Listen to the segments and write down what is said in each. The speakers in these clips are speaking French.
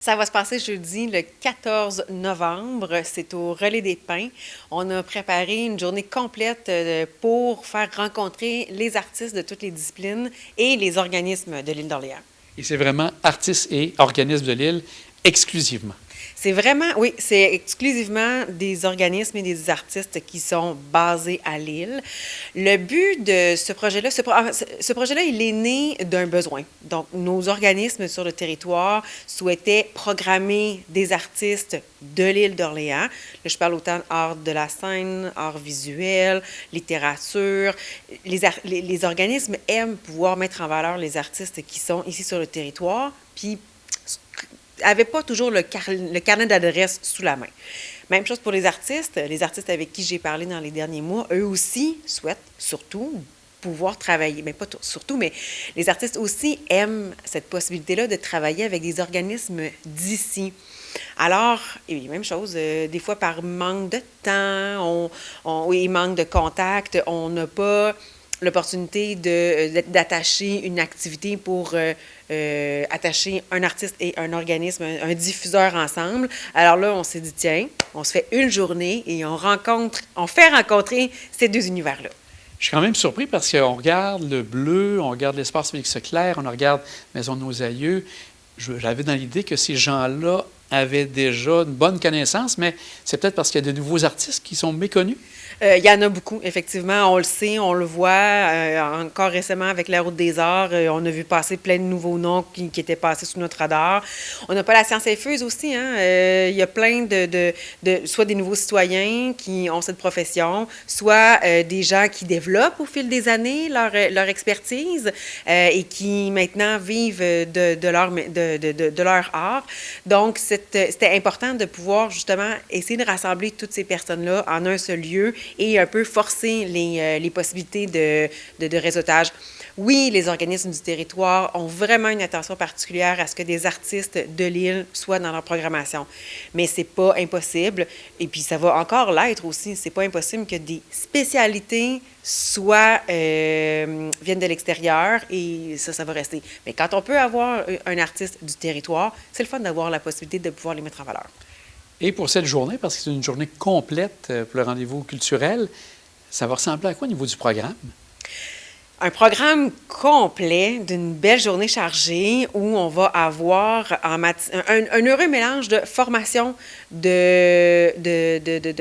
Ça va se passer jeudi le 14 novembre. C'est au Relais des Pins. On a préparé une journée complète pour faire rencontrer les artistes de toutes les disciplines et les organismes de l'île d'Orléans. Et c'est vraiment artistes et organismes de l'île exclusivement. C'est vraiment, oui, c'est exclusivement des organismes et des artistes qui sont basés à Lille. Le but de ce projet-là, ce projet-là, il est né d'un besoin. Donc, nos organismes sur le territoire souhaitaient programmer des artistes de l'île d'Orléans. Là, je parle autant d'art de la scène, art visuel, littérature. Les organismes aiment pouvoir mettre en valeur les artistes qui sont ici sur le territoire, puis n'avaient pas toujours le carnet d'adresses sous la main. Même chose pour les artistes avec qui j'ai parlé dans les derniers mois, eux aussi souhaitent surtout pouvoir travailler, mais pas surtout, mais les artistes aussi aiment cette possibilité-là de travailler avec des organismes d'ici. Alors, et même chose, des fois par manque de temps, oui, manque de contact, on n'a pas l'opportunité d'attacher une activité pour attacher un artiste et un organisme, un diffuseur ensemble. Alors là, on s'est dit, tiens, on se fait une journée et on fait rencontrer ces deux univers-là. Je suis quand même surpris parce qu'on regarde le bleu, on regarde l'espace Félix Leclerc, on regarde Maison de nos aïeux. J'avais dans l'idée que ces gens-là avaient déjà une bonne connaissance, mais c'est peut-être parce qu'il y a de nouveaux artistes qui sont méconnus. Il y en a beaucoup, effectivement. On le sait, on le voit. Encore récemment, avec la Route des Arts, on a vu passer plein de nouveaux noms qui étaient passés sous notre radar. On n'a pas la science infuse aussi. Hein? Il y a plein soit des nouveaux citoyens qui ont cette profession, soit des gens qui développent au fil des années leur expertise et qui maintenant vivent de leur art. Donc, c'était important de pouvoir justement essayer de rassembler toutes ces personnes-là en un seul lieu et un peu forcer les possibilités de réseautage. Oui, les organismes du territoire ont vraiment une attention particulière à ce que des artistes de l'île soient dans leur programmation. Mais c'est pas impossible, et puis ça va encore l'être aussi, c'est pas impossible que des spécialités viennent de l'extérieur, et ça va rester. Mais quand on peut avoir un artiste du territoire, c'est le fun d'avoir la possibilité de pouvoir les mettre en valeur. Et pour cette journée, parce que c'est une journée complète pour le rendez-vous culturel, ça va ressembler à quoi au niveau du programme? Un programme complet d'une belle journée chargée où on va avoir un heureux mélange de formation, de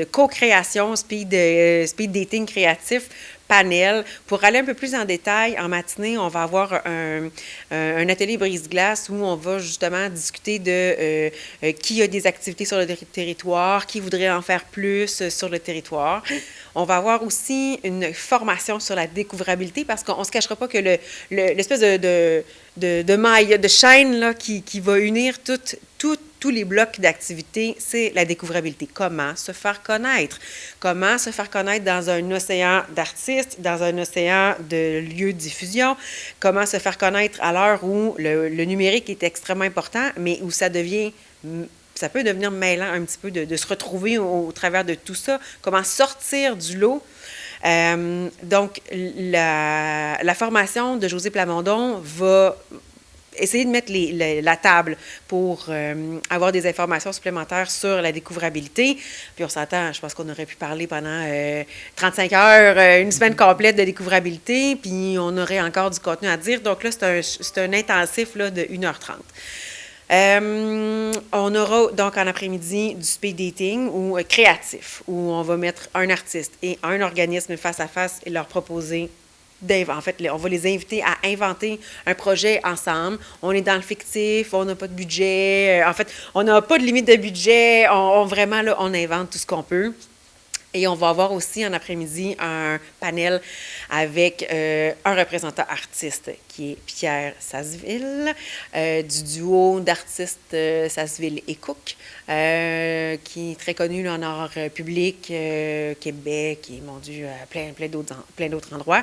co-création, speed dating créatif, panel. Pour aller un peu plus en détail, en matinée, on va avoir un atelier brise-glace où on va justement discuter de qui a des activités sur le territoire, qui voudrait en faire plus sur le territoire. On va avoir aussi une formation sur la découvrabilité parce qu'on ne se cachera pas que l'espèce de maille, de chaîne là, qui va unir tous les blocs d'activité, c'est la découvrabilité. Comment se faire connaître? Comment se faire connaître dans un océan d'artistes, dans un océan de lieux de diffusion? Comment se faire connaître à l'heure où le numérique est extrêmement important, mais où ça peut devenir mêlant un petit peu de se retrouver au travers de tout ça. Comment sortir du lot? Donc, la formation de Josée Plamondon va essayer de mettre la table pour avoir des informations supplémentaires sur la découvrabilité. Puis on s'entend, je pense qu'on aurait pu parler pendant 35 heures, une semaine complète de découvrabilité, puis on aurait encore du contenu à dire. Donc là, c'est un intensif là, de 1h30. On aura donc en après-midi du speed dating ou créatif, où on va mettre un artiste et un organisme face à face et leur proposer en fait, on va les inviter à inventer un projet ensemble. On est dans le fictif, on n'a pas de budget. En fait, on n'a pas de limite de budget. Vraiment, là, on invente tout ce qu'on peut. Et on va avoir aussi en après-midi un panel avec un représentant artiste qui est Pierre Sasseville, du duo d'artistes Sasseville et Cook, qui est très connu là, en art public, Québec et, mon Dieu, plein d'autres endroits.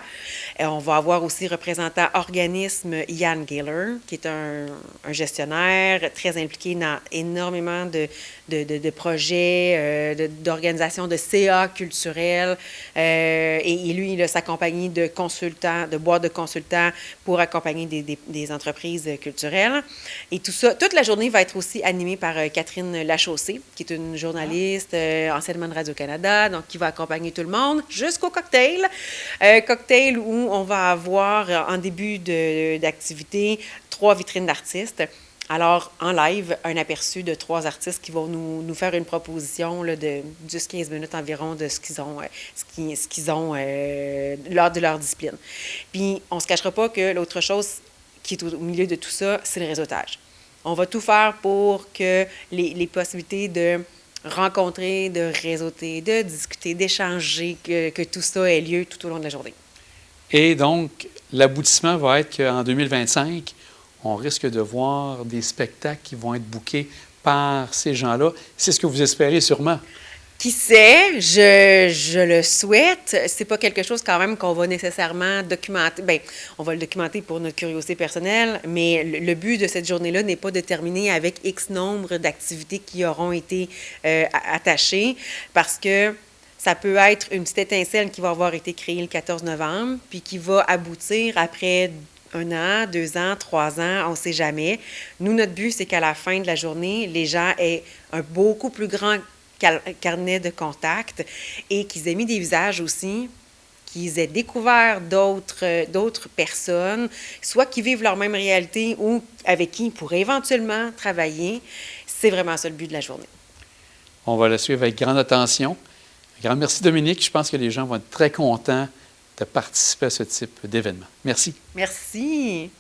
On va avoir aussi représentant organisme Ian Gaylor, qui est un gestionnaire très impliqué dans énormément de projets, d'organisations de CA culturel. Et lui, il a sa compagnie de consultants, de boîtes de consultants pour pour accompagner des entreprises culturelles. Et tout ça, toute la journée va être aussi animée par Catherine Lachaussée, qui est une journaliste, anciennement de Radio-Canada, donc qui va accompagner tout le monde jusqu'au cocktail. Cocktail où on va avoir, en début d'activité, 3 vitrines d'artistes. Alors, en live, un aperçu de 3 artistes qui vont nous faire une proposition là, de 10-15 minutes environ de ce qu'ils ont lors de leur discipline. Puis, on ne se cachera pas que l'autre chose qui est au milieu de tout ça, c'est le réseautage. On va tout faire pour que les possibilités de rencontrer, de réseauter, de discuter, d'échanger, que tout ça ait lieu tout au long de la journée. Et donc, l'aboutissement va être qu'en 2025, on risque de voir des spectacles qui vont être bookés par ces gens-là. C'est ce que vous espérez sûrement. Qui sait, je le souhaite. C'est pas quelque chose quand même qu'on va nécessairement documenter. Bien, on va le documenter pour notre curiosité personnelle, mais le but de cette journée-là n'est pas de terminer avec X nombre d'activités qui auront été attachées, parce que ça peut être une petite étincelle qui va avoir été créée le 14 novembre, puis qui va aboutir après 1 an, 2 ans, 3 ans, on ne sait jamais. Nous, notre but, c'est qu'à la fin de la journée, les gens aient un beaucoup plus grand carnet de contacts et qu'ils aient mis des visages aussi, qu'ils aient découvert d'autres personnes, soit qui vivent leur même réalité ou avec qui ils pourraient éventuellement travailler. C'est vraiment ça le but de la journée. On va le suivre avec grande attention. Un grand merci, Dominique. Je pense que les gens vont être très contents de participer à ce type d'événement. Merci. Merci.